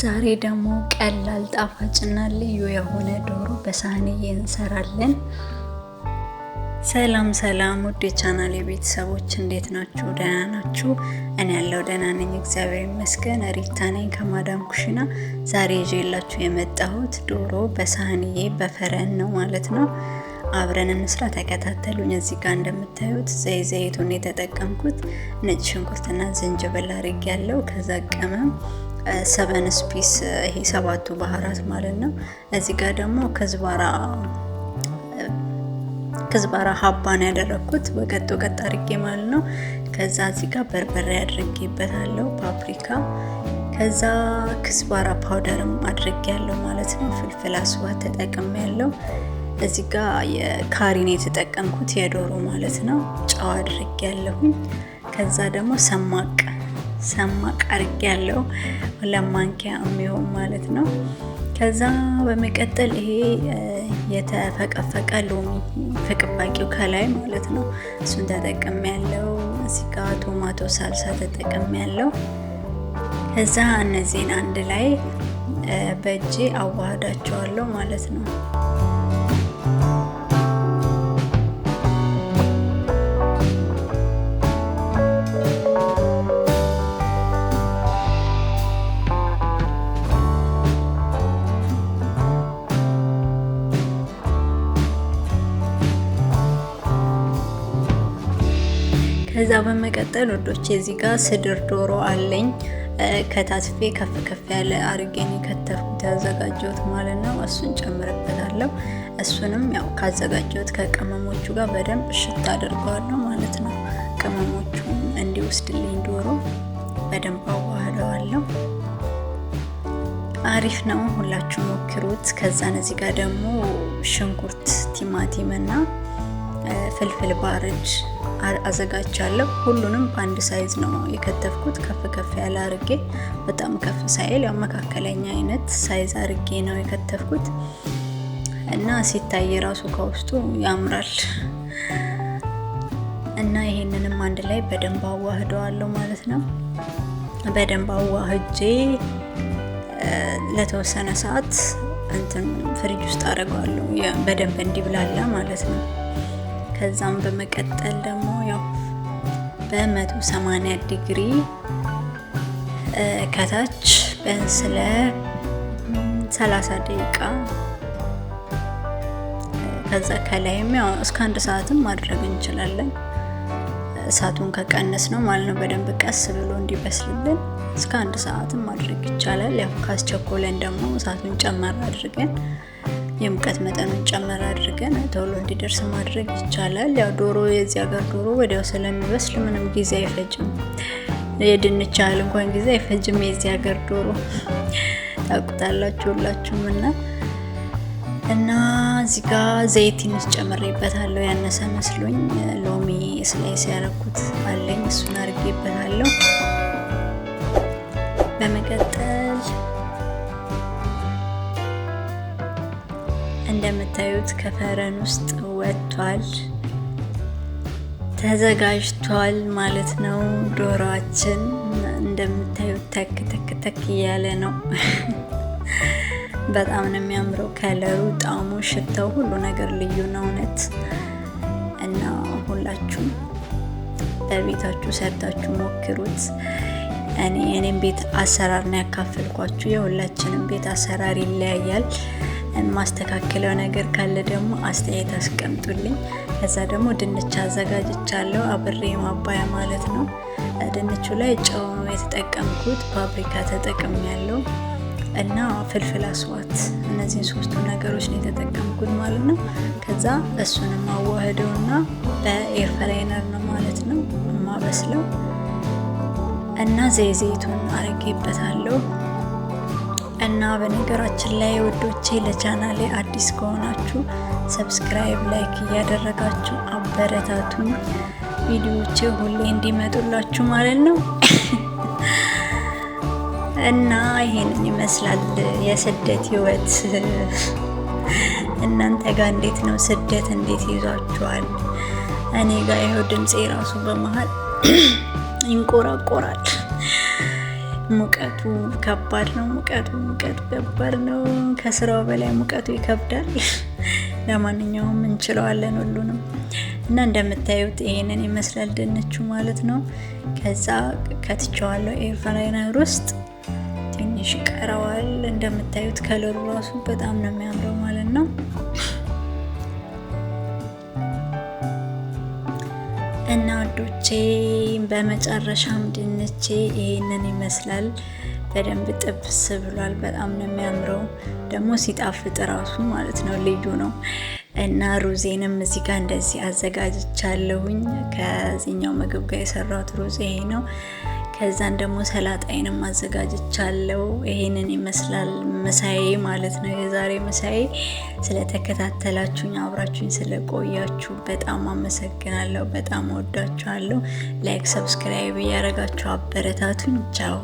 ዛሬ ደግሞ ቀላል ጣፋጭና ልዩ የሆነ ዶሮ በሳህንዬ እንሰራለን። ሰላም ሰላም ውድ የቻናሌ ቤተሰቦች እንዴት ናችሁ? ደህና ናችሁ? እኔ ያለው ደህና ነኝ፣ እግዚአብሔር ይመስገን። ሪታ ነኝ ከማዳም ኩሽና። ዛሬ ይዤላችሁ የመጣሁት ዶሮ በሳህንዬ በፈረን ነው ማለት ነው። አብረን እንስራ፣ ተከታተሉኝ። እዚህ ጋር እንደምታዩት ዘይቱን የተጠቀምኩት ነጭ ሽንኩርትና ዝንጅብል አድርጌ ያለው ከዛ ቅመም 7 ስፒስ ይሄ 7ቱ ባህራት ማለት ነው። እዚህ ጋር ደግሞ ከዝባራ ሀባን ያደረኩት ወቀጥ አድርጌ ማለት ነው። ከዛ እዚህ ጋር በርበሬ አድርጌበታለሁ፣ ፓፕሪካ፣ ከዛ ከዝባራ ፓውደርም አድርጌ ያለው ማለት ነው። ፍልፍል አስዋት ተጠቅሜ ያለው። እዚህ ጋር የካሪን የተጠቀምኩት የዶሮ ማለት ነው። ጨው አድርጌ ያለሁኝ። ከዛ ደግሞ ሰማቅ አድርጌ ያለው ለማንኪያ የሚሆን ማለት ነው። ከዛ በመቀጠል ይሄ የተፈቀፈቀ ሎሚ ፍቅባቂው ከላይ ማለት ነው፣ እሱን ተጠቅሜ ያለው። እዚህ ጋር ቶማቶ ሳልሳ ተጠቅሜ ያለው። ከዛ እነዚህን አንድ ላይ በእጄ አዋህዳቸዋለሁ ማለት ነው። ከዛ በመቀጠል ወዶቼ እዚህ ጋር ስድር ዶሮ አለኝ ከታትፌ ከፍ ያለ አርጌን ከተፍኩት ያዘጋጀሁት ማለት ነው። እሱን ጨምርበታለሁ። እሱንም ያው ካዘጋጀሁት ከቅመሞቹ ጋር በደንብ እሽት አድርገዋለሁ ማለት ነው። ቅመሞቹን እንዲወስድልኝ ዶሮ በደንብ አዋህደዋለሁ። አሪፍ ነው፣ ሁላችሁ ሞክሩት። ከዛን እዚህ ጋር ደግሞ ሽንኩርት፣ ቲማቲም እና ፍልፍል ባርድ አዘጋጃለሁ። ሁሉንም በአንድ ሳይዝ ነው የከተፍኩት፣ ከፍ ያለ አርጌ፣ በጣም ከፍ ሳይል ያው መካከለኛ አይነት ሳይዝ አርጌ ነው የከተፍኩት እና ሲታይ ራሱ ከውስጡ ያምራል። እና ይሄንንም አንድ ላይ በደንብ አዋህደዋለሁ ማለት ነው። በደንብ አዋህጄ ለተወሰነ ሰዓት ፍሪጅ ውስጥ አደርገዋለሁ በደንብ እንዲብላላ ማለት ነው። ከዛም በመቀጠል ደግሞ ያው በ180 ዲግሪ ከታች ቢያንስ ለ30 ደቂቃ ከዛ ከላይም ያው እስከ 1 ሰዓትም ማድረግ እንችላለን። እሳቱን ከቀነስ ነው ማለት ነው። በደንብ ቀስ ብሎ እንዲበስልልን እስከ 1 ሰዓትም ማድረግ ይቻላል። ያው ካስቸኮለን ደግሞ እሳቱን ጨመር አድርገን የሙቀት መጠኑን ጨመር አድርገን ቶሎ እንዲደርስ ማድረግ ይቻላል። ያው ዶሮ የዚህ ሀገር ዶሮ ወዲያው ስለሚበስል ምንም ጊዜ አይፈጅም። የድንች ያህል እንኳን ጊዜ አይፈጅም የዚህ ሀገር ዶሮ፣ ታውቁታላችሁ ሁላችሁም። እና እዚህ ጋር ዘይት ትንሽ ጨምሬበታለሁ፣ ያነሰ መስሎኝ። ሎሚ ስላይስ ያደረኩት አለኝ፣ እሱን አድርጌበታለሁ። በመቀጠል እንደምታዩት ከፈረን ውስጥ ወጥቷል፣ ተዘጋጅቷል ማለት ነው። ዶሮአችን እንደምታዩት ተክ እያለ ነው። በጣም ነው የሚያምረው፣ ከለሩ፣ ጣዕሙ፣ ሽታው፣ ሁሉ ነገር ልዩ ነው እውነት። እና ሁላችሁም በቤታችሁ ሰርታችሁ ሞክሩት። እኔም ቤት አሰራር ነው ያካፈልኳችሁ። የሁላችንም ቤት አሰራር ይለያያል። ማስተካከለው ነገር ካለ ደግሞ አስተያየት አስቀምጡልኝ። ከዛ ደግሞ ድንች አዘጋጅቻለሁ አብሬ ማባያ ማለት ነው። ድንቹ ላይ ጨው ነው የተጠቀምኩት፣ ፓፕሪካ ተጠቅሜያለሁ እና ፍልፍል አስዋት፣ እነዚህን 3ቱ ነገሮች ነው የተጠቀምኩት ማለት ነው። ከዛ እሱንም አዋህደውና በኤር ፍራየር ነው ማለት ነው የማበስለው እና ዘይቱን አረጌበታለሁ። እና በነገራችን ላይ ወዶቼ ለቻናሌ አዲስ ከሆናችሁ ሰብስክራይብ፣ ላይክ እያደረጋችሁ አበረታቱኝ፣ ቪዲዮዎቼ ሁሌ እንዲመጡላችሁ ማለት ነው። እና ይሄንን ይመስላል የስደት ህይወት። እናንተ ጋር እንዴት ነው ስደት? እንዴት ይዟችኋል? እኔ ጋር ይኸው ድምጼ ራሱ በመሃል ይንቆራቆራል። ሙቀቱ ከባድ ነው። ሙቀቱ ከባድ ነው። ከስራው በላይ ሙቀቱ ይከብዳል። ለማንኛውም እንችለዋለን ሁሉንም እና እንደምታዩት ይሄንን ይመስላል ድንቹ ማለት ነው። ከዛ ከትቸዋለሁ ኤር ፍራየር ውስጥ ትንሽ ይቀረዋል። እንደምታዩት ከለሩ ራሱ በጣም ነው የሚያምረው ማለት ነው። እና ወዶቼ በመጨረሻም ድንቼ ይሄንን ይመስላል። በደንብ ጥብስ ብሏል። በጣም ነው የሚያምረው ደግሞ ሲጣፍጥ ራሱ ማለት ነው ልዩ ነው። እና ሩዜንም እዚህ ጋር እንደዚህ አዘጋጅቻለሁኝ። ከዚህኛው ምግብ ጋር የሰራሁት ሩዝ ይሄ ነው። ከዛን ደግሞ ሰላጣይንም አዘጋጅቻለሁ። ይሄንን ይመስላል ምሳዬ ማለት ነው። የዛሬ ምሳዬ። ስለተከታተላችሁኝ አብራችሁኝ ስለቆያችሁ በጣም አመሰግናለሁ። በጣም ወዳችኋለሁ። ላይክ፣ ሰብስክራይብ እያደረጋችሁ አበረታቱኝ። ቻው